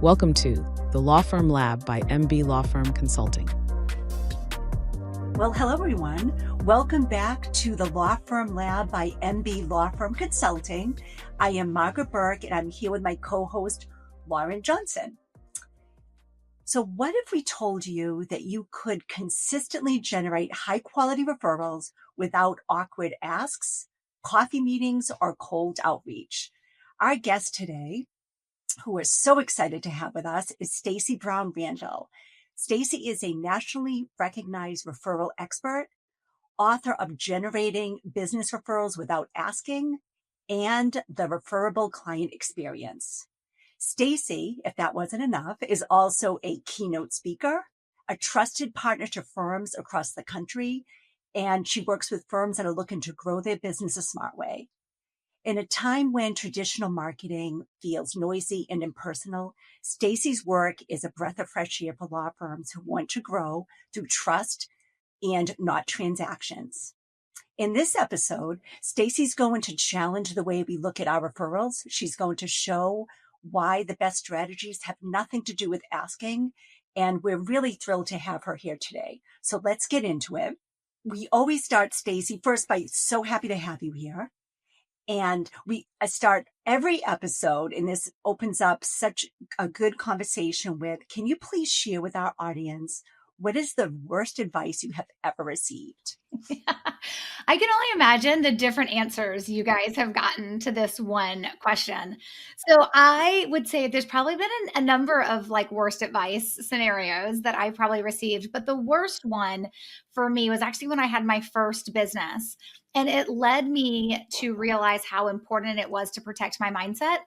Welcome to the Law Firm Lab by MB Law Firm Consulting. Well, hello, everyone. Welcome back to the Law Firm Lab by MB Law Firm Consulting. I am Margaret Burke, and I'm here with my co-host, Lauren Johnson. So what if we told you that you could consistently generate high-quality referrals without awkward asks, coffee meetings, or cold outreach? Our guest today, who we're so excited to have with us, is Stacey Brown Randall. Stacy is a nationally recognized referral expert, author of Generating Business Referrals Without Asking, and The Referable Client Experience. Stacy, if that wasn't enough, is also a keynote speaker, a trusted partner to firms across the country, and she works with firms that are looking to grow their business a smart way. In a time when traditional marketing feels noisy and impersonal, Stacy's work is a breath of fresh air for law firms who want to grow through trust and not transactions. In this episode, Stacy's going to challenge the way we look at our referrals. She's going to show why the best strategies have nothing to do with asking, and we're really thrilled to have her here today. So let's get into it. We always start, Stacy, first by so happy to have you here. And we start every episode, and this opens up such a good conversation with, can you please share with our audience, what is the worst advice you have ever received? I can only imagine the different answers you guys have gotten to this one question. So I would say there's probably been a number of worst advice scenarios that I probably received, but the worst one for me was actually when I had my first business. And it led me to realize how important it was to protect my mindset.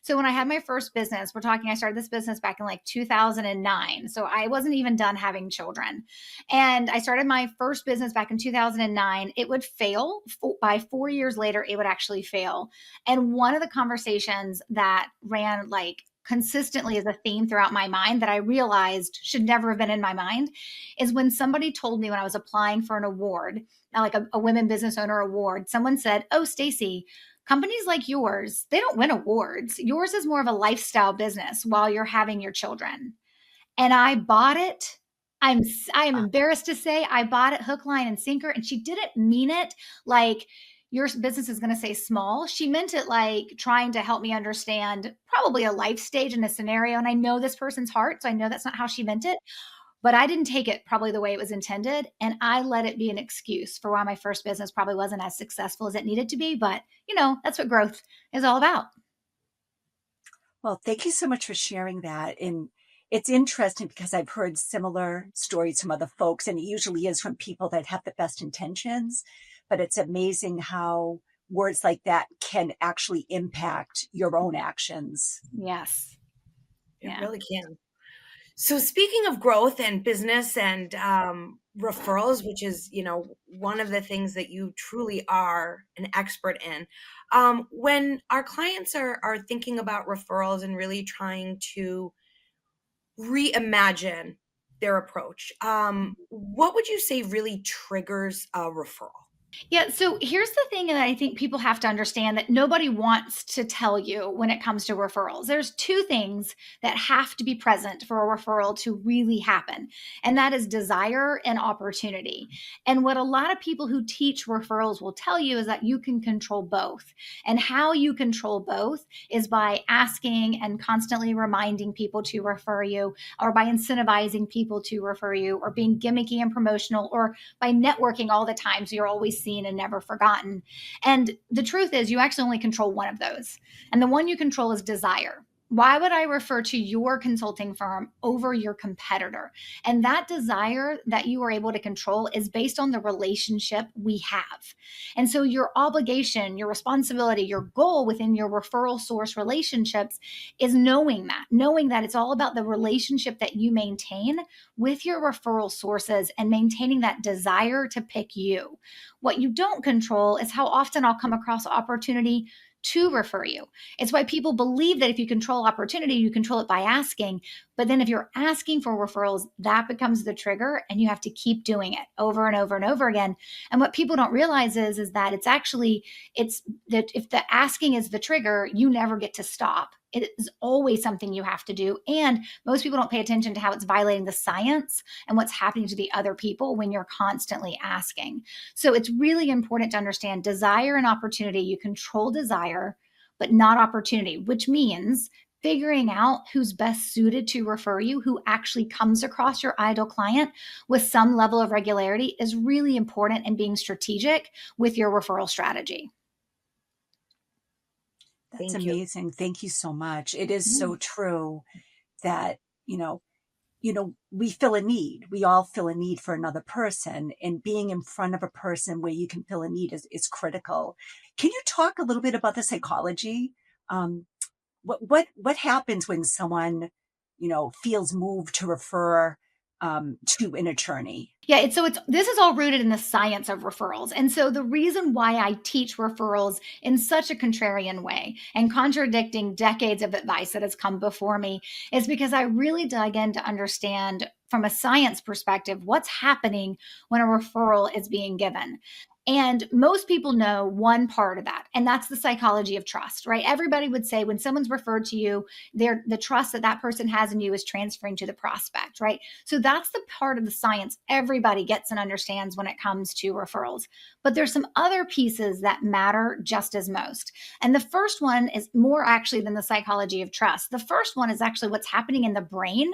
So when I had my first business, I started this business back in 2009. So I wasn't even done having children. And I started my first business back in 2009. It would fail. By 4 years later, it would actually fail. And one of the conversations that ran consistently as a theme throughout my mind that I realized should never have been in my mind is when somebody told me when I was applying for an award, like a Women Business Owner Award, someone said, "Oh, Stacy, companies like yours, they don't win awards. Yours is more of a lifestyle business while you're having your children." And I bought it. I am embarrassed to say I bought it hook, line, and sinker. And she didn't mean it like your business is going to say small. She meant it like trying to help me understand probably a life stage in a scenario. And I know this person's heart, so I know that's not how she meant it. But I didn't take it probably the way it was intended. And I let it be an excuse for why my first business probably wasn't as successful as it needed to be. But, that's what growth is all about. Well, thank you so much for sharing that. And it's interesting because I've heard similar stories from other folks, and it usually is from people that have the best intentions. But it's amazing how words like that can actually impact your own actions. Yes. It really can. So speaking of growth and business and referrals, which is, one of the things that you truly are an expert in, when our clients are thinking about referrals and really trying to reimagine their approach, what would you say really triggers a referral? Yeah. So here's the thing that I think people have to understand that nobody wants to tell you when it comes to referrals. There's two things that have to be present for a referral to really happen, and that is desire and opportunity. And what a lot of people who teach referrals will tell you is that you can control both. And how you control both is by asking and constantly reminding people to refer you, or by incentivizing people to refer you, or being gimmicky and promotional, or by networking all the time so you're always seen and never forgotten. And the truth is you actually only control one of those. And the one you control is desire. Why would I refer to your consulting firm over your competitor? And that desire that you are able to control is based on the relationship we have. And so your obligation, your responsibility, your goal within your referral source relationships is knowing that it's all about the relationship that you maintain with your referral sources and maintaining that desire to pick you. What you don't control is how often I'll come across opportunity to refer you. It's why people believe that if you control opportunity, you control it by asking. But then if you're asking for referrals, that becomes the trigger, and you have to keep doing it over and over and over again. And what people don't realize is that it's that if the asking is the trigger, you never get to stop. It is always something you have to do. And most people don't pay attention to how it's violating the science and what's happening to the other people when you're constantly asking. So it's really important to understand desire and opportunity. You control desire, but not opportunity, which means figuring out who's best suited to refer you, who actually comes across your ideal client with some level of regularity is really important in being strategic with your referral strategy. That's Thank you. amazing. Thank you so much. It is so true that, we feel a need. We all feel a need for another person, and being in front of a person where you can feel a need is critical. Can you talk a little bit about the psychology? What happens when someone, feels moved to refer to an attorney? Yeah, this is all rooted in the science of referrals. And so the reason why I teach referrals in such a contrarian way and contradicting decades of advice that has come before me is because I really dug in to understand from a science perspective what's happening when a referral is being given. And most people know one part of that, and that's the psychology of trust, right? Everybody would say when someone's referred to you, the trust that that person has in you is transferring to the prospect, right? So that's the part of the science everybody gets and understands when it comes to referrals. But there's some other pieces that matter just as most. And the first one is more actually than the psychology of trust. The first one is actually what's happening in the brain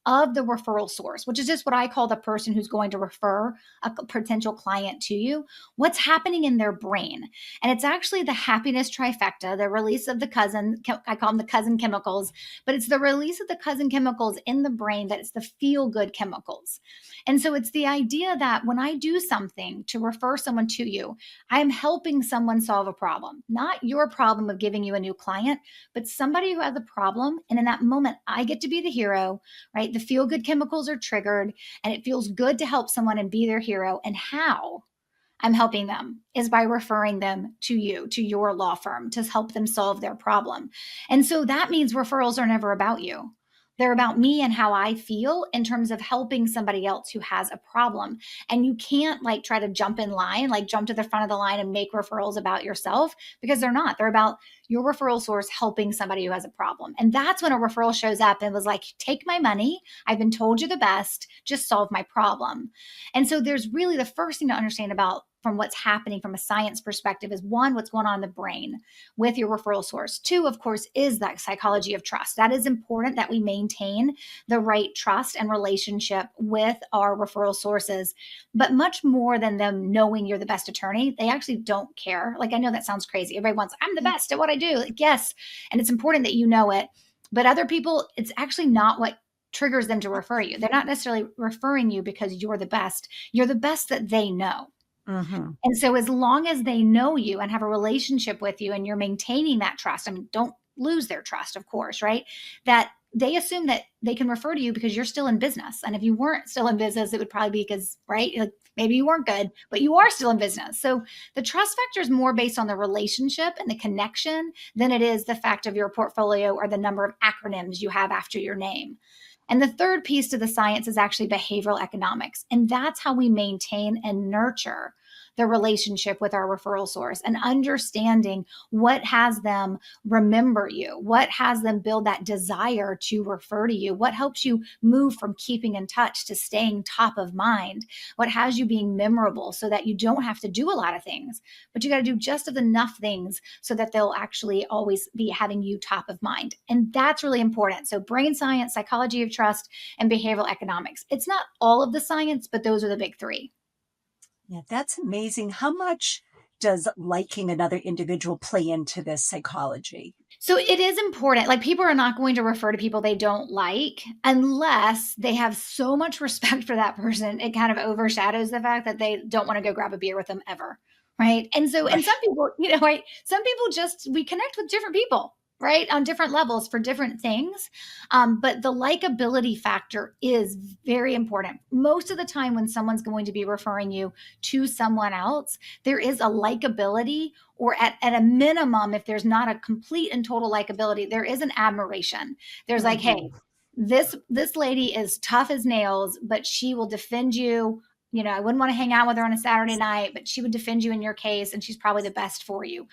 of the referral source, which is just what I call the person who's going to refer a potential client to you, what's happening in their brain. And it's actually the happiness trifecta, the release of I call them the cousin chemicals, but it's the release of the cousin chemicals in the brain that it's the feel good chemicals. And so it's the idea that when I do something to refer someone to you, I am helping someone solve a problem, not your problem of giving you a new client, but somebody who has a problem. And in that moment, I get to be the hero, right? The feel good chemicals are triggered and it feels good to help someone and be their hero. And how I'm helping them is by referring them to you, to your law firm, to help them solve their problem. And so that means referrals are never about you. They're about me and how I feel in terms of helping somebody else who has a problem. And you can't like try to jump in line, like jump to the front of the line and make referrals about yourself, because they're not. They're about your referral source helping somebody who has a problem. And that's when a referral shows up and was like, take my money. I've been told you're the best. Just solve my problem. And so there's really the first thing to understand about from what's happening from a science perspective is one, what's going on in the brain with your referral source. Two, of course, is that psychology of trust. That is important that we maintain the right trust and relationship with our referral sources. But much more than them knowing you're the best attorney, they actually don't care. Like, I know that sounds crazy. Everybody wants, I'm the best at what I do. Like, yes. And it's important that you know it. But other people, it's actually not what triggers them to refer you. They're not necessarily referring you because you're the best. You're the best that they know. Mm-hmm. And so as long as they know you and have a relationship with you and you're maintaining that trust, I mean, don't lose their trust, of course, right? That they assume that they can refer to you because you're still in business. And if you weren't still in business, it would probably be because, right? Like maybe you weren't good, but you are still in business. So the trust factor is more based on the relationship and the connection than it is the fact of your portfolio or the number of acronyms you have after your name. And the third piece to the science is actually behavioral economics. And that's how we maintain and nurture the relationship with our referral source and understanding what has them remember you, what has them build that desire to refer to you, what helps you move from keeping in touch to staying top of mind, what has you being memorable so that you don't have to do a lot of things, but you got to do just enough things so that they'll actually always be having you top of mind. And that's really important. So brain science, psychology of trust, and behavioral economics. It's not all of the science, but those are the big three. Yeah, that's amazing. How much does liking another individual play into this psychology? So it is important. Like people are not going to refer to people they don't like unless they have so much respect for that person. It kind of overshadows the fact that they don't want to go grab a beer with them ever. Right. And so, and some people, right, some people we connect with different people, right, on different levels for different things. But the likability factor is very important. Most of the time when someone's going to be referring you to someone else, there is a likability, or at a minimum, if there's not a complete and total likability, there is an admiration. There's like, hey, this lady is tough as nails, but she will defend you. I wouldn't want to hang out with her on a Saturday night, but she would defend you in your case, and she's probably the best for you.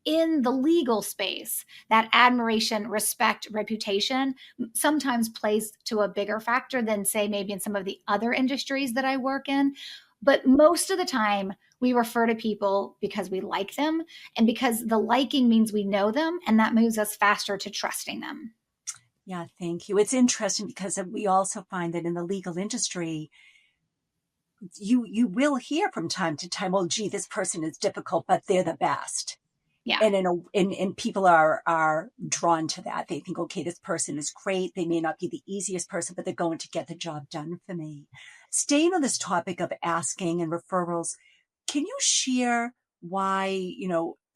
in the legal space, that admiration, respect, reputation sometimes plays to a bigger factor than, say, maybe in some of the other industries that I work in. But most of the time, we refer to people because we like them, and because the liking means we know them, and that moves us faster to trusting them. Yeah, thank you. It's interesting because we also find that in the legal industry, you will hear from time to time, well, gee, this person is difficult, but they're the best. Yeah. And people are drawn to that. They think, okay, this person is great. They may not be the easiest person, but they're going to get the job done for me. Staying on this topic of asking and referrals, can you share why,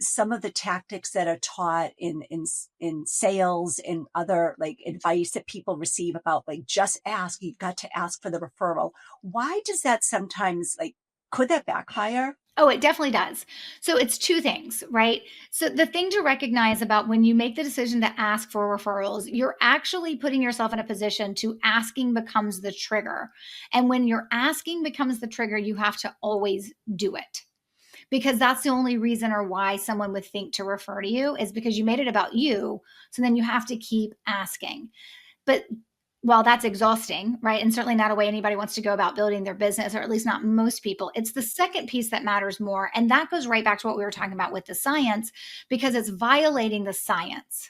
some of the tactics that are taught in sales and other like advice that people receive about like, just ask, you've got to ask for the referral. Why does that sometimes could that backfire? Oh, it definitely does. So it's two things, right? So the thing to recognize about when you make the decision to ask for referrals, you're actually putting yourself in a position to asking becomes the trigger. And when your asking becomes the trigger, you have to always do it, because that's the only reason or why someone would think to refer to you is because you made it about you. So then you have to keep asking. But while that's exhausting, right? And certainly not a way anybody wants to go about building their business, or at least not most people, it's the second piece that matters more. And that goes right back to what we were talking about with the science, because it's violating the science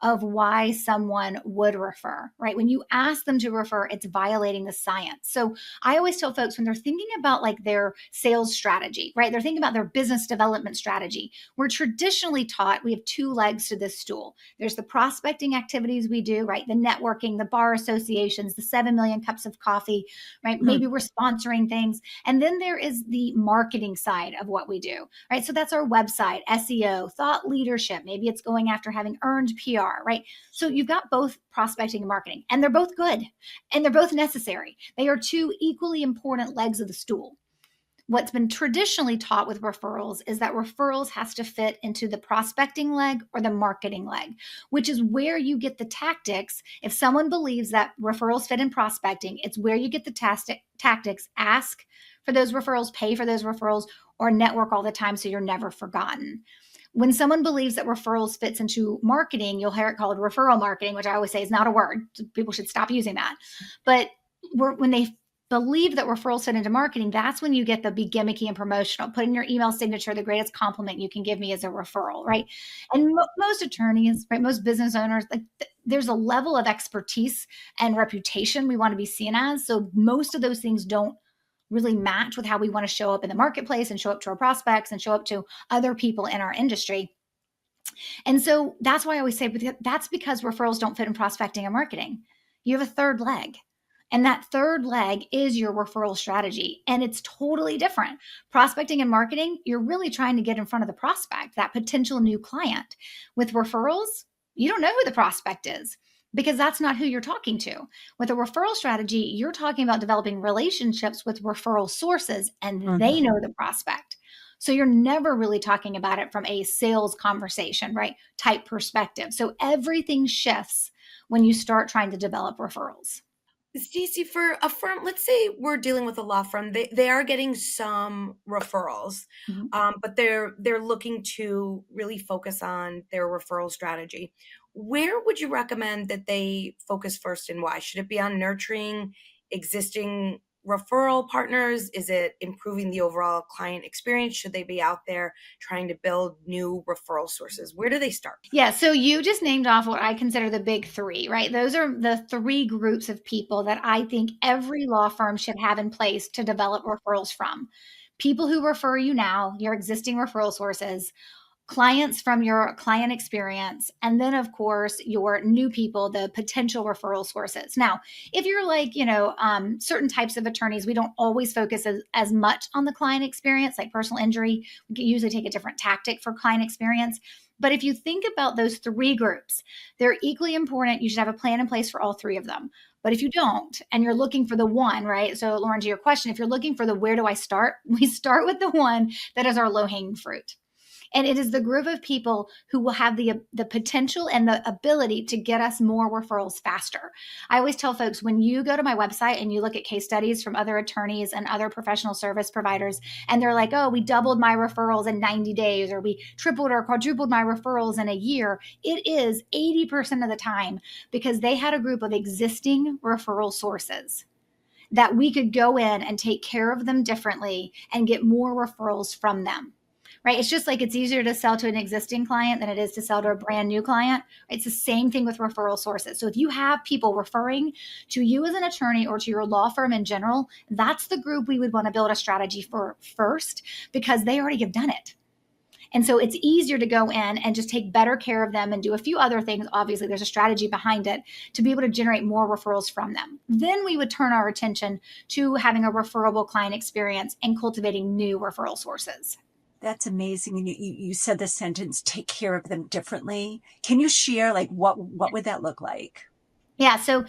of why someone would refer, right? When you ask them to refer, it's violating the science. So I always tell folks when they're thinking about like their sales strategy, right? They're thinking about their business development strategy. We're traditionally taught we have two legs to this stool. There's the prospecting activities we do, right? The networking, the bar associations, the 7 million cups of coffee, right? Maybe we're sponsoring things. And then there is the marketing side of what we do, right? So that's our website, SEO, thought leadership. Maybe it's going after having earned PR, right? So you've got both prospecting and marketing, and they're both good and they're both necessary. They are two equally important legs of the stool. What's been traditionally taught with referrals is that referrals has to fit into the prospecting leg or the marketing leg, which is where you get the tactics. If someone believes that referrals fit in prospecting, it's where you get the tactics. Ask for those referrals, pay for those referrals, or network all the time so you're never forgotten. When someone believes that referrals fits into marketing, you'll hear it called referral marketing, which I always say is not a word. People should stop using that. But when they believe that referrals fit into marketing, that's when you get the be gimmicky and promotional. Put in your email signature, the greatest compliment you can give me is a referral, right? And most attorneys, right, most business owners, there's a level of expertise and reputation we want to be seen as. So most of those things don't really match with how we want to show up in the marketplace and show up to our prospects and show up to other people in our industry. And so that's why I always say that's because referrals don't fit in prospecting and marketing. You have a third leg. And that third leg is your referral strategy. And it's totally different. Prospecting and marketing, you're really trying to get in front of the prospect, that potential new client. With referrals, you don't know who the prospect is, because that's not who you're talking to. With a referral strategy, you're talking about developing relationships with referral sources, and they know the prospect. So you're never really talking about it from a sales conversation, right? Type perspective. So everything shifts when you start trying to develop referrals. Stacey, for a firm, let's say we're dealing with a law firm, they are getting some referrals, but they're looking to really focus on their referral strategy. Where would you recommend that they focus first, and why? Should it be on nurturing existing referral partners? Is it improving the overall client experience? Should they be out there trying to build new referral sources? Where do they start? Yeah, so you just named off what I consider the big three, right? Those are the three groups of people that I think every law firm should have in place to develop referrals from. People who refer you now, your existing referral sources, clients from your client experience, and then of course your new people, the potential referral sources. Now, if you're like, certain types of attorneys, we don't always focus as much on the client experience, like personal injury. We usually take a different tactic for client experience. But if you think about those three groups, they're equally important. You should have a plan in place for all three of them. But if you don't, and you're looking for the one, right? So Lauren, to your question, if you're looking for the where do I start? We start with the one that is our low-hanging fruit. And it is the group of people who will have the potential and the ability to get us more referrals faster. I always tell folks, when you go to my website and you look at case studies from other attorneys and other professional service providers, and they're like, oh, we doubled my referrals in 90 days, or we tripled or quadrupled my referrals in a year, it is 80% of the time because they had a group of existing referral sources that we could go in and take care of them differently and get more referrals from them. Right? It's just like it's easier to sell to an existing client than it is to sell to a brand new client. It's the same thing with referral sources. So if you have people referring to you as an attorney or to your law firm in general, that's the group we would want to build a strategy for first, because they already have done it. And so it's easier to go in and just take better care of them and do a few other things. Obviously, there's a strategy behind it to be able to generate more referrals from them. Then we would turn our attention to having a referable client experience and cultivating new referral sources. That's amazing. And you said the sentence, take care of them differently. Can you share, like, what would that look like? Yeah. So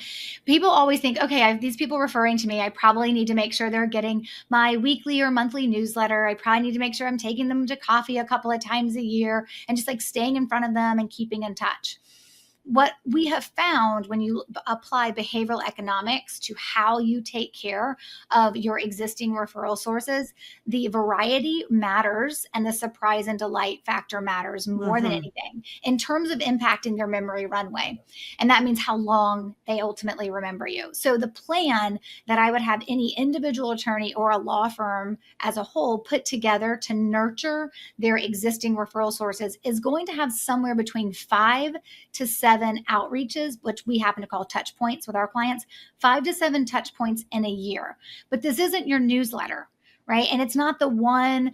people always think, okay, I have these people referring to me. I probably need to make sure they're getting my weekly or monthly newsletter. I probably need to make sure I'm taking them to coffee a couple of times a year and just like staying in front of them and keeping in touch. What we have found when you apply behavioral economics to how you take care of your existing referral sources, the variety matters and the surprise and delight factor matters more than anything in terms of impacting their memory runway. And that means how long they ultimately remember you. So the plan that I would have any individual attorney or a law firm as a whole put together to nurture their existing referral sources is going to have somewhere between 5 to 7 outreaches, which we happen to call touch points with our clients, 5 to 7 touch points in a year. But this isn't your newsletter, right? And it's not the one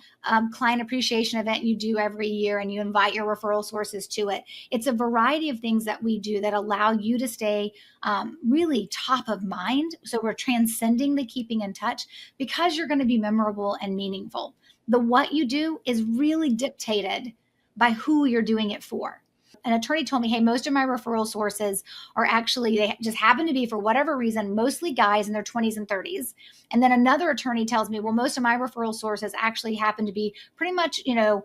client appreciation event you do every year and you invite your referral sources to it. It's a variety of things that we do that allow you to stay really top of mind. So we're transcending the keeping in touch because you're going to be memorable and meaningful. The what you do is really dictated by who you're doing it for. An attorney told me, hey, most of my referral sources are actually, they just happen to be, for whatever reason, mostly guys in their 20s and 30s. And then another attorney tells me, well, most of my referral sources actually happen to be pretty much, a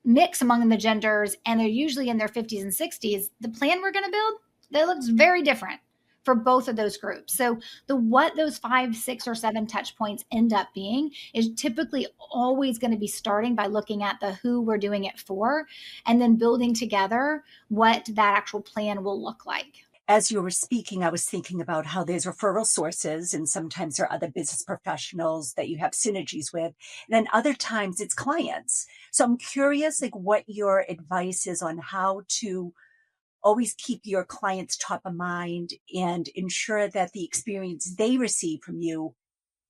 mix among the genders, and they're usually in their 50s and 60s. The plan we're going to build, that looks very different for both of those groups. So what those 5, 6, or 7 touch points end up being is typically always going to be starting by looking at the who we're doing it for, and then building together what that actual plan will look like. As you were speaking, I was thinking about how there's referral sources, and sometimes there are other business professionals that you have synergies with, and then other times it's clients. So I'm curious, like, what your advice is on how to always keep your clients top of mind and ensure that the experience they receive from you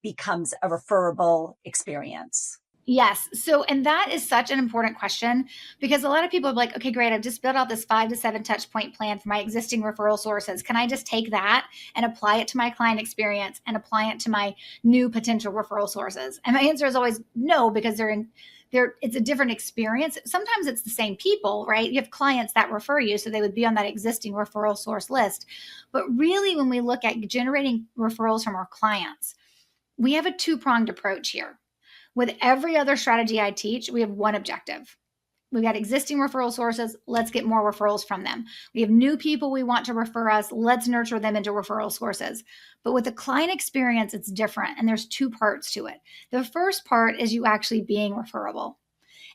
becomes a referable experience. Yes. So, and that is such an important question, because a lot of people are like, okay, great. I've just built out this 5 to 7 touch point plan for my existing referral sources. Can I just take that and apply it to my client experience and apply it to my new potential referral sources? And my answer is always no, because it's a different experience. Sometimes it's the same people, right? You have clients that refer you, so they would be on that existing referral source list. But really, when we look at generating referrals from our clients, we have a 2-pronged approach here. With every other strategy I teach, we have one objective. We've got existing referral sources. Let's get more referrals from them. We have new people we want to refer us. Let's nurture them into referral sources. But with the client experience, it's different. And there's 2 parts to it. The first part is you actually being referable.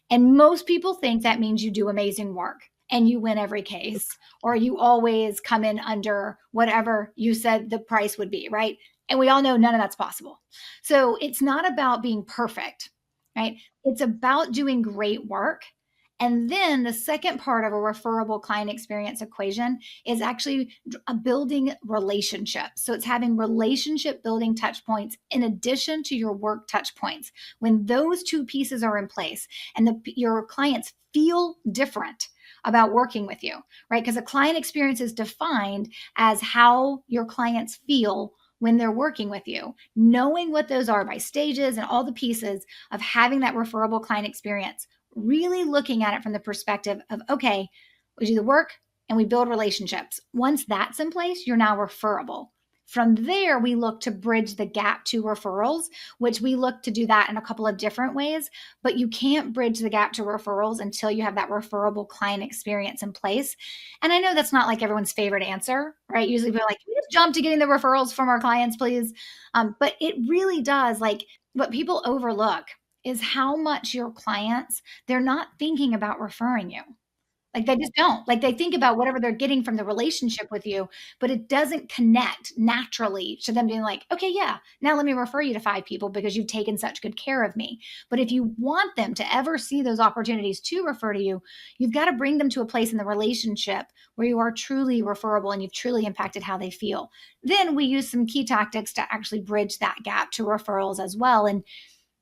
And most people think that means you do amazing work and you win every case, or you always come in under whatever you said the price would be, right? And we all know none of that's possible. So it's not about being perfect, right? It's about doing great work. And then the second part of a referable client experience equation is actually building relationships. So it's having relationship building touch points in addition to your work touch points. When those 2 pieces are in place and your clients feel different about working with you, right? Because a client experience is defined as how your clients feel when they're working with you. Knowing what those are by stages and all the pieces of having that referable client experience, really looking at it from the perspective of, okay, we do the work and we build relationships. Once that's in place, you're now referable. From there, we look to bridge the gap to referrals, which we look to do that in a couple of different ways. But you can't bridge the gap to referrals until you have that referable client experience in place. And I know that's not like everyone's favorite answer, right? Usually we're like, can we just jump to getting the referrals from our clients, please? But it really does. Like, what people overlook is how much your clients, they're not thinking about referring you. Like, they just don't. Like, they think about whatever they're getting from the relationship with you, but it doesn't connect naturally to them being like, okay, yeah, now let me refer you to 5 people because you've taken such good care of me. But if you want them to ever see those opportunities to refer to you, you've got to bring them to a place in the relationship where you are truly referable and you've truly impacted how they feel. Then we use some key tactics to actually bridge that gap to referrals as well. And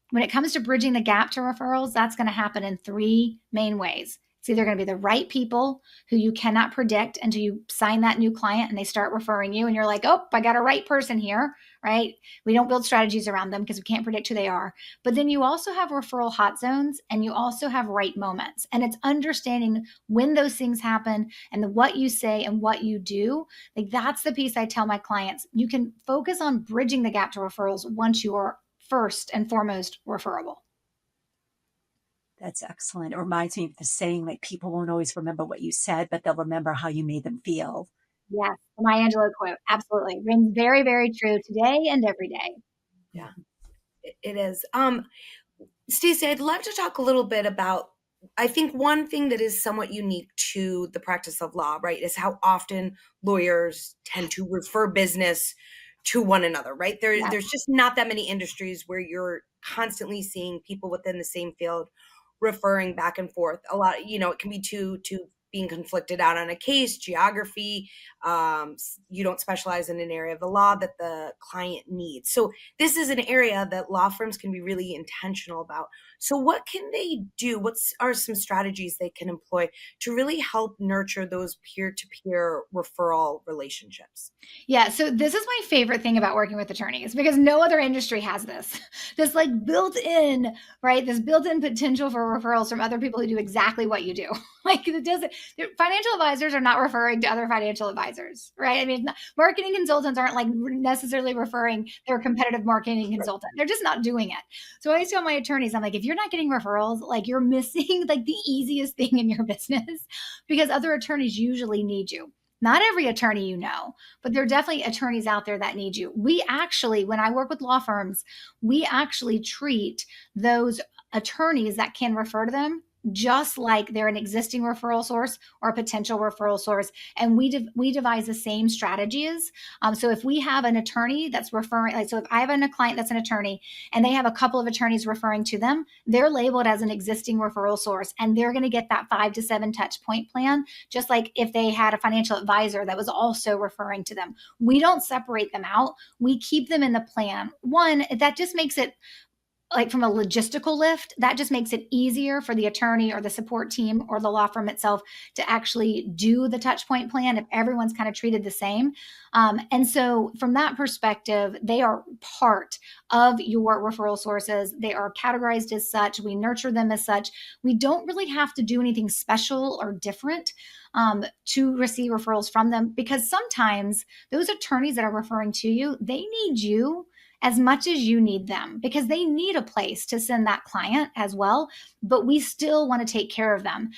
when it comes to bridging the gap to referrals, that's going to happen in 3 main ways. It's either going to be the right people who you cannot predict until you sign that new client and they start referring you and you're like, oh, I got a right person here, right? We don't build strategies around them because we can't predict who they are. But then you also have referral hot zones and you also have right moments. And it's understanding when those things happen and what you say and what you do. Like, that's the piece I tell my clients. You can focus on bridging the gap to referrals once you are first and foremost referable. That's excellent. It reminds me of the saying, like, people won't always remember what you said, but they'll remember how you made them feel. Yes, the Maya Angelou quote, absolutely. Rings very, very true today and every day. Yeah, it is. Stacey, I'd love to talk a little bit about, I think one thing that is somewhat unique to the practice of law, right, is how often lawyers tend to refer business to one another, right? Yes. There's just not that many industries where you're constantly seeing people within the same field referring back and forth. A lot, it can be to being conflicted out on a case, geography. You don't specialize in an area of the law that the client needs. So this is an area that law firms can be really intentional about. So what can they do? What are some strategies they can employ to really help nurture those peer-to-peer referral relationships? Yeah, so this is my favorite thing about working with attorneys because no other industry has this. This like built in, right? This built in potential for referrals from other people who do exactly what you do. Like, it doesn't, financial advisors are not referring to other financial advisors, right? I mean, marketing consultants aren't like necessarily referring their competitive marketing consultant. They're just not doing it. So I always tell my attorneys, I'm like, if you're not getting referrals, like, you're missing like the easiest thing in your business because other attorneys usually need you. Not every attorney but there are definitely attorneys out there that need you. We actually, when I work with law firms, we actually treat those attorneys that can refer to them just like they're an existing referral source or a potential referral source. And we devise the same strategies. So if we have an attorney that's referring, like, so if I have a client that's an attorney and they have a couple of attorneys referring to them, they're labeled as an existing referral source and they're going to get that 5 to 7 touch point plan, just like if they had a financial advisor that was also referring to them. We don't separate them out. We keep them in the plan. One, that just makes it, like, from a logistical lift, that just makes it easier for the attorney or the support team or the law firm itself to actually do the touch point plan if everyone's kind of treated the same. And so from that perspective, they are part of your referral sources. They are categorized as such. We nurture them as such. We don't really have to do anything special or different to receive referrals from them, because sometimes those attorneys that are referring to you, they need you as much as you need them because they need a place to send that client as well, but we still want to take care of them.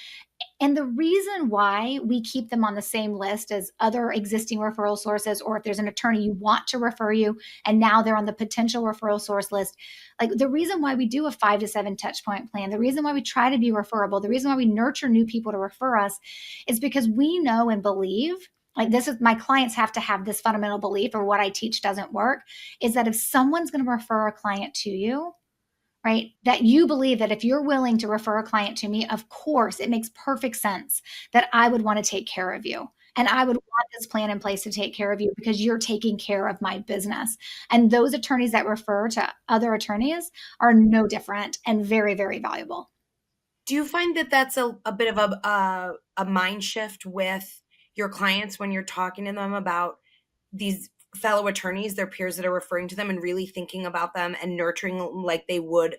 And the reason why we keep them on the same list as other existing referral sources, or if there's an attorney you want to refer you and now they're on the potential referral source list, like, the reason why we do a 5 to 7 touch point plan, the reason why we try to be referable, the reason why we nurture new people to refer us is because we know and believe, like, this is, my clients have to have this fundamental belief, or what I teach doesn't work, is that if someone's going to refer a client to you, right, that you believe that if you're willing to refer a client to me, of course, it makes perfect sense that I would want to take care of you. And I would want this plan in place to take care of you because you're taking care of my business. And those attorneys that refer to other attorneys are no different and very, very valuable. Do you find that that's a bit of a mind shift with your clients when you're talking to them about these fellow attorneys, their peers that are referring to them, and really thinking about them and nurturing like they would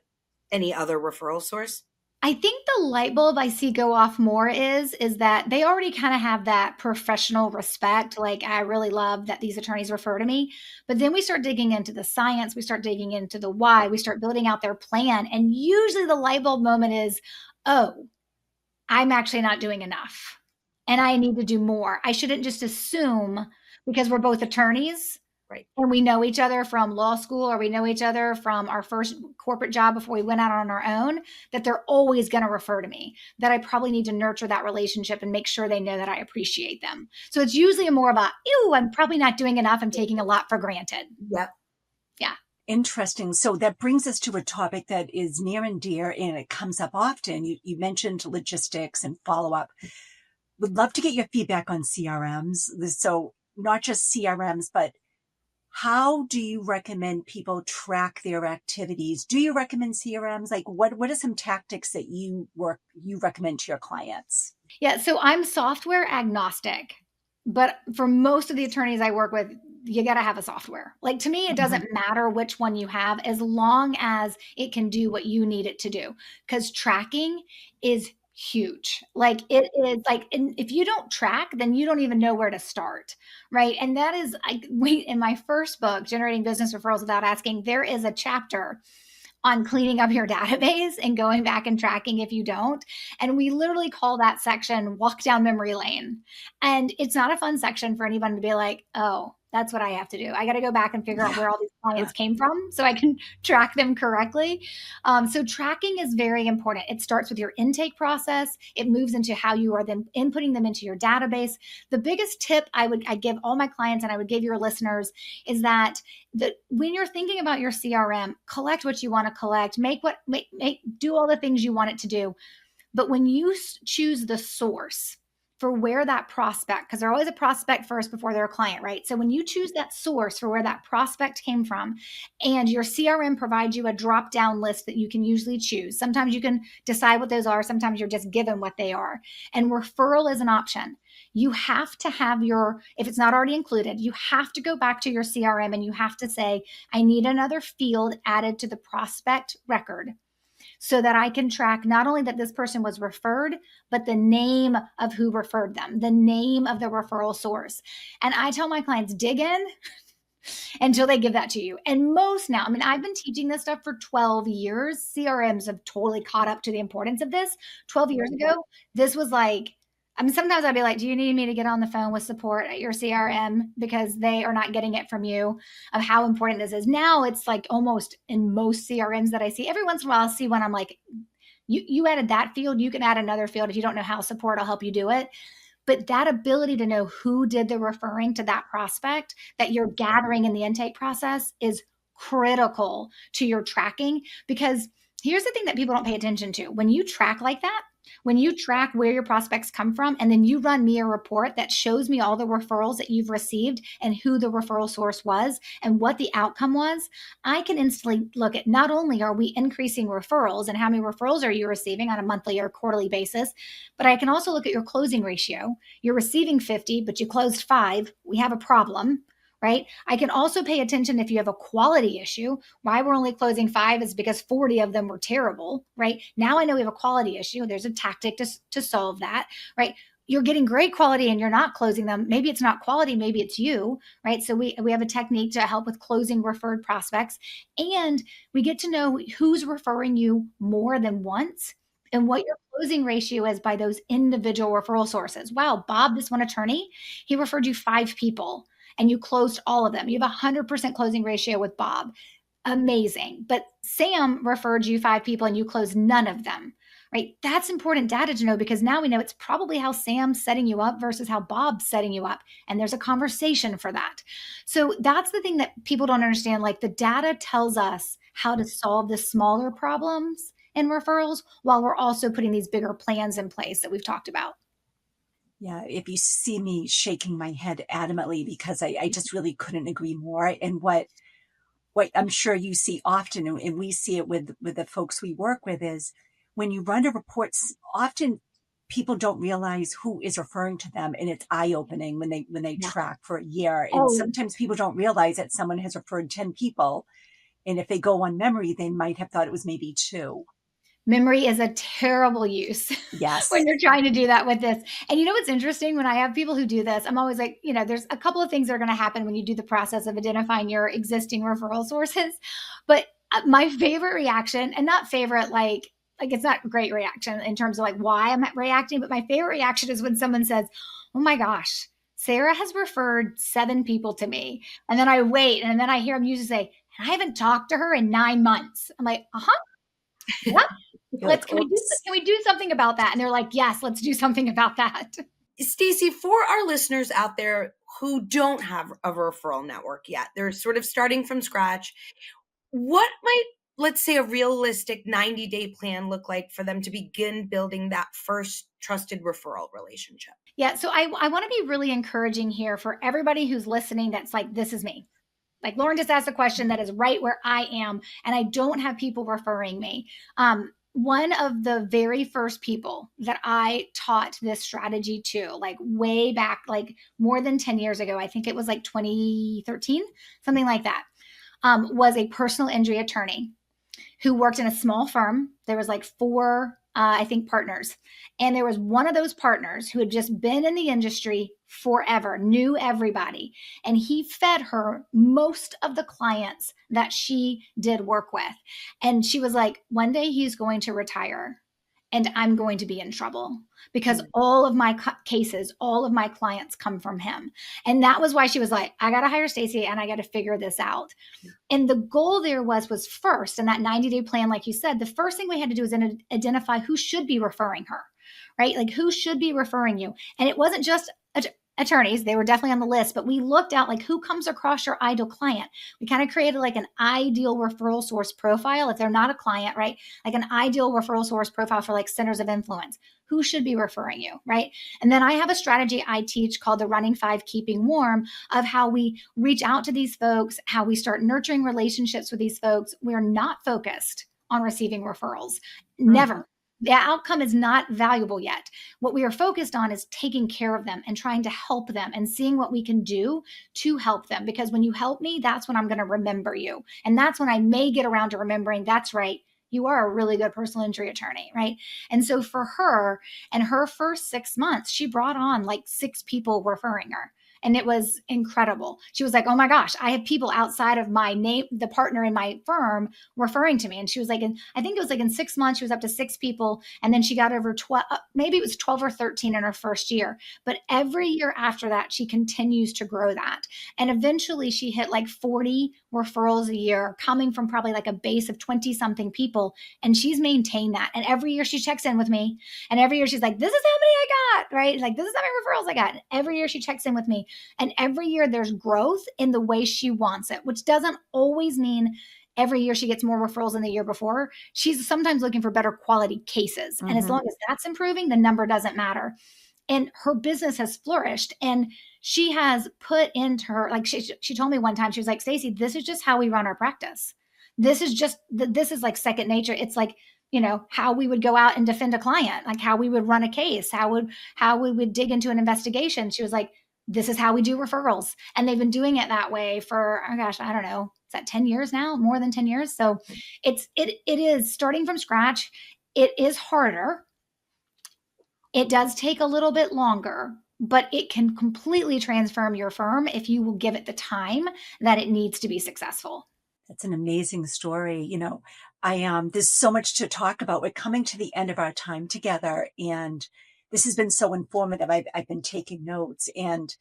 any other referral source? I think the light bulb I see go off more is that they already kind of have that professional respect. Like, I really love that these attorneys refer to me. But then we start digging into the science, we start digging into the why, we start building out their plan. And usually the light bulb moment is, oh, I'm actually not doing enough and I need to do more. I shouldn't just assume because we're both attorneys. Right. And we know each other from law school, or we know each other from our first corporate job before we went out on our own, that they're always going to refer to me, that I probably need to nurture that relationship and make sure they know that I appreciate them. So it's usually more about, ew, I'm probably not doing enough. I'm taking a lot for granted. Yep. Yeah. Interesting. So that brings us to a topic that is near and dear, and it comes up often. You mentioned logistics and follow-up. Would love to get your feedback on CRMs. So not just CRMs, but how do you recommend people track their activities? Do you recommend CRMs? Like what are some tactics that you recommend to your clients? Yeah. So I'm software agnostic, but for most of the attorneys I work with, you got to have a software. Like, to me, it doesn't matter which one you have as long as it can do what you need it to do. Because tracking is huge. Like, it is like, if you don't track, then you don't even know where to start. Right. And that is, in my first book, Generating Business Referrals Without Asking, there is a chapter on cleaning up your database and going back and tracking if you don't. And we literally call that section Walk Down Memory Lane. And it's not a fun section for anyone to be like, oh, that's what I have to do. I got to go back and figure out where all these clients came from so I can track them correctly. So tracking is very important. It starts with your intake process. It moves into how you are then inputting them into your database. The biggest tip I give all my clients, and I would give your listeners, is that when you're thinking about your CRM, collect what you want to collect, do all the things you want it to do. But when you choose the source for where that prospect, because they're always a prospect first before they're a client, right? So when you choose that source for where that prospect came from, and your CRM provides you a drop-down list that you can usually choose. Sometimes you can decide what those are. Sometimes you're just given what they are. And referral is an option. You have to have if it's not already included, you have to go back to your CRM and you have to say, I need another field added to the prospect record so that I can track not only that this person was referred, but the name of who referred them, the name of the referral source. And I tell my clients, dig in until they give that to you. And most now, I've been teaching this stuff for 12 years. CRMs have totally caught up to the importance of this. 12 years ago, this was like, sometimes I'd be like, do you need me to get on the phone with support at your CRM because they are not getting it from you of how important this is? Now it's like almost in most CRMs that I see, every once in a while I'll see one, I'm like, you added that field, you can add another field. If you don't know how, support will help you do it. But that ability to know who did the referring to that prospect that you're gathering in the intake process is critical to your tracking. Because here's the thing that people don't pay attention to. When you track like that, when you track where your prospects come from, and then you run me a report that shows me all the referrals that you've received and who the referral source was and what the outcome was, I can instantly look at not only are we increasing referrals and how many referrals are you receiving on a monthly or quarterly basis, but I can also look at your closing ratio. You're receiving 50, but you closed 5. We have a problem. Right? I can also pay attention if you have a quality issue. Why we're only closing 5 is because 40 of them were terrible, right? Now I know we have a quality issue. There's a tactic to solve that, right? You're getting great quality and you're not closing them. Maybe it's not quality, maybe it's you, right? So we have a technique to help with closing referred prospects, and we get to know who's referring you more than once and what your closing ratio is by those individual referral sources. Wow, Bob, this one attorney, he referred you 5 people and you closed all of them. You have 100% closing ratio with Bob. Amazing. But Sam referred you 5 people and you closed none of them, right? That's important data to know, because now we know it's probably how Sam's setting you up versus how Bob's setting you up. And there's a conversation for that. So that's the thing that people don't understand. Like, the data tells us how to solve the smaller problems in referrals while we're also putting these bigger plans in place that we've talked about. Yeah, if you see me shaking my head adamantly, because I just really couldn't agree more. And what I'm sure you see often, and we see it with the folks we work with, is when you run a report, often people don't realize who is referring to them, and it's eye-opening when they track for a year. And sometimes people don't realize that someone has referred 10 people, and if they go on memory, they might have thought it was maybe 2. Memory is a terrible use Yes. when you're trying to do that with this. And you know what's interesting? When I have people who do this, I'm always like, there's a couple of things that are going to happen when you do the process of identifying your existing referral sources. But my favorite reaction, and not favorite, like it's not a great reaction in terms of like why I'm reacting, but my favorite reaction is when someone says, oh my gosh, Sarah has referred 7 people to me. And then I wait, and then I hear them usually say, I haven't talked to her in 9 months. I'm like, yeah. You're like, Can we do something about that? And they're like, yes, let's do something about that. Stacy, for our listeners out there who don't have a referral network yet, they're sort of starting from scratch. What might, let's say, a realistic 90-day plan look like for them to begin building that first trusted referral relationship? Yeah. So I want to be really encouraging here for everybody who's listening that's like, this is me. Like Lauren just asked a question that is right where I am, and I don't have people referring me. One of the very first people that I taught this strategy to, like way back, like more than 10 years ago, I think it was like 2013, something like that, was a personal injury attorney who worked in a small firm. There was like 4, I think, partners. And there was one of those partners who had just been in the industry forever, knew everybody. And he fed her most of the clients that she did work with. And she was like, one day he's going to retire and I'm going to be in trouble because all of my cases, all of my clients come from him. And that was why she was like, I got to hire Stacy and I got to figure this out. And the goal there was first, in that 90-day plan, like you said, the first thing we had to do was identify who should be referring her, right? Like who should be referring you. And it wasn't just attorneys. They were definitely on the list, but we looked out like who comes across your ideal client. We kind of created like an ideal referral source profile. If they're not a client, right? Like an ideal referral source profile for like centers of influence. Who should be referring you, right? And then I have a strategy I teach called the Running 5 Keeping Warm, of how we reach out to these folks, how we start nurturing relationships with these folks. We're not focused on receiving referrals. Never. The outcome is not valuable yet. What we are focused on is taking care of them and trying to help them and seeing what we can do to help them. Because when you help me, that's when I'm going to remember you. And that's when I may get around to remembering, that's right, you are a really good personal injury attorney, right? And so for her, and her first 6 months, she brought on like 6 people referring her. And it was incredible. She was like, oh my gosh, I have people outside of my name, the partner in my firm, referring to me. And she was like, I think it was like in 6 months, she was up to 6 people. And then she got over 12, maybe it was 12 or 13 in her first year. But every year after that, she continues to grow that. And eventually she hit like 40 referrals a year, coming from probably like a base of 20 something people. And she's maintained that. And every year she checks in with me. And every year she's like, this is how many I got, right? Like, this is how many referrals I got. And every year she checks in with me. And every year there's growth in the way she wants it, which doesn't always mean every year she gets more referrals than the year before. She's sometimes looking for better quality cases. And as long as that's improving, the number doesn't matter. And her business has flourished. And she has put into her, like she told me one time, she was like, Stacy, this is just how we run our practice. This is like second nature. It's like, how we would go out and defend a client, like how we would run a case, how we would dig into an investigation. She was like, this is how we do referrals. And they've been doing it that way for, oh gosh, I don't know, is that 10 years now? More than 10 years. So it is starting from scratch. It is harder. It does take a little bit longer, but it can completely transform your firm if you will give it the time that it needs to be successful. That's an amazing story. There's so much to talk about. We're coming to the end of our time together, and this has been so informative. I've been taking notes, and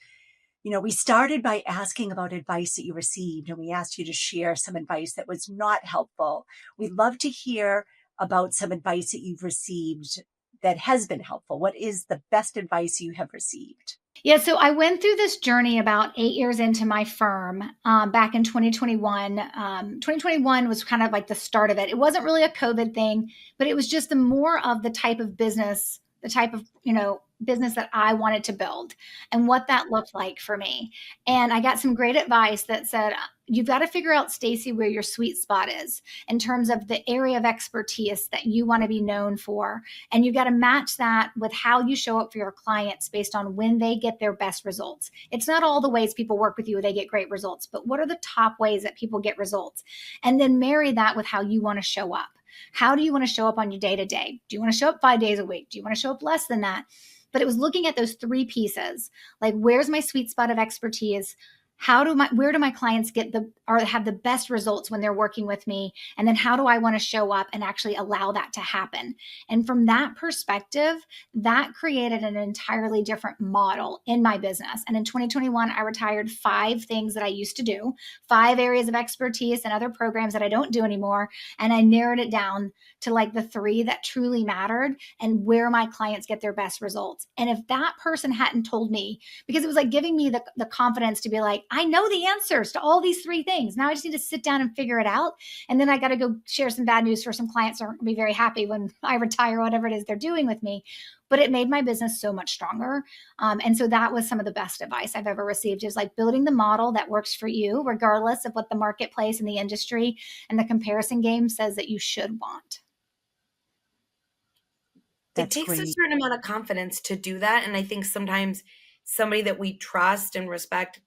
we started by asking about advice that you received, and we asked you to share some advice that was not helpful. We'd love to hear about some advice that you've received that has been helpful. What is the best advice you have received? Yeah, so I went through this journey about 8 years into my firm back in 2021. 2021 was kind of like the start of it. It wasn't really a COVID thing, but it was just the more of the type of business, business that I wanted to build and what that looked like for me. And I got some great advice that said, you've got to figure out, Stacy, where your sweet spot is in terms of the area of expertise that you want to be known for. And you've got to match that with how you show up for your clients based on when they get their best results. It's not all the ways people work with you, they get great results, but what are the top ways that people get results? And then marry that with how you want to show up. How do you want to show up on your day to day? Do you want to show up 5 days a week? Do you want to show up less than that? But it was looking at those three pieces, like where's my sweet spot of expertise? Where do my clients get or have the best results when they're working with me? And then how do I want to show up and actually allow that to happen? And from that perspective, that created an entirely different model in my business. And in 2021, I retired 5 things that I used to do, 5 areas of expertise and other programs that I don't do anymore. And I narrowed it down to like the 3 that truly mattered and where my clients get their best results. And if that person hadn't told me, because it was like giving me the confidence to be like, I know the answers to all these 3 things. Now I just need to sit down and figure it out. And then I got to go share some bad news for some clients who aren't going to be very happy when I retire, whatever it is they're doing with me. But it made my business so much stronger. And so that was some of the best advice I've ever received, is like building the model that works for you, regardless of what the marketplace and the industry and the comparison game says that you should want. It takes a certain amount of confidence to do that. And I think sometimes somebody that we trust and respect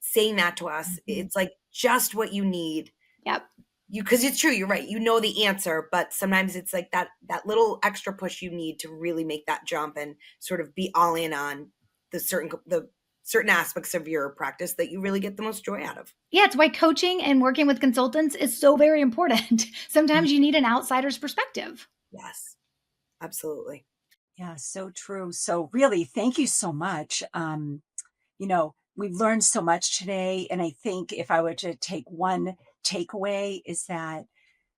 saying that to us, it's like just what you need. Yep. Because it's true, you're right. You know the answer, but sometimes it's like that little extra push you need to really make that jump and sort of be all in on the certain aspects of your practice that you really get the most joy out of. Yeah, it's why coaching and working with consultants is so very important. Sometimes you need an outsider's perspective. Yes, absolutely. Yeah, so true. So really, thank you so much. We've learned so much today. And I think if I were to take one takeaway, is that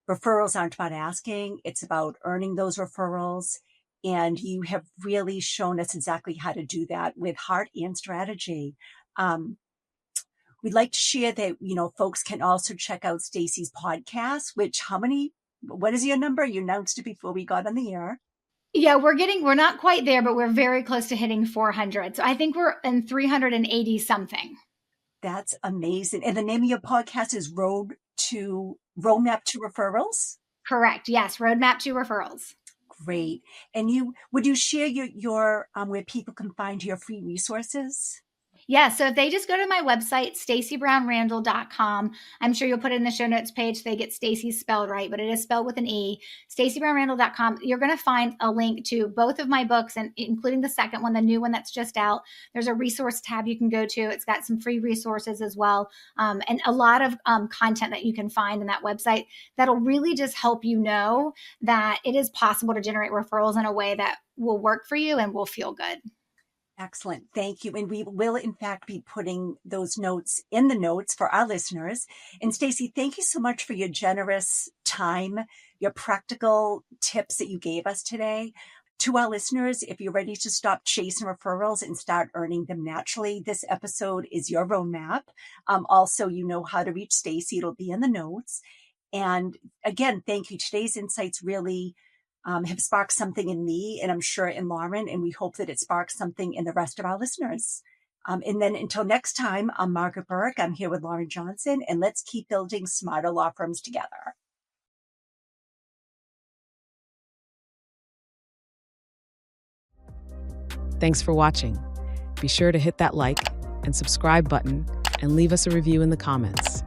referrals aren't about asking, it's about earning those referrals. And you have really shown us exactly how to do that with heart and strategy. We'd like to share that, folks can also check out Stacy's podcast, what is your number? You announced it before we got on the air. Yeah, we're not quite there, but we're very close to hitting 400. So I think we're in 380 something. That's amazing. And the name of your podcast is Roadmap to Referrals? Correct. Yes. Roadmap to Referrals. Great. And would you share your where people can find your free resources? Yeah, so if they just go to my website, stacybrownrandall.com, I'm sure you'll put it in the show notes page so they get Stacy spelled right, but it is spelled with an E, stacybrownrandall.com. You're going to find a link to both of my books, and including the second one, the new one that's just out. There's a resource tab you can go to. It's got some free resources as well, and a lot of content that you can find in that website that'll really just help you know that it is possible to generate referrals in a way that will work for you and will feel good. Excellent. Thank you. And we will, in fact, be putting those notes in the notes for our listeners. And Stacy, thank you so much for your generous time, your practical tips that you gave us today. To our listeners, if you're ready to stop chasing referrals and start earning them naturally, this episode is your roadmap. Also, you know how to reach Stacy. It'll be in the notes. And again, thank you. Today's insights really have sparked something in me, and I'm sure in Lauren, and we hope that it sparks something in the rest of our listeners. And then until next time, I'm Margaret Burke. I'm here with Lauren Johnson, and let's keep building smarter law firms together. Thanks for watching. Be sure to hit that like and subscribe button and leave us a review in the comments.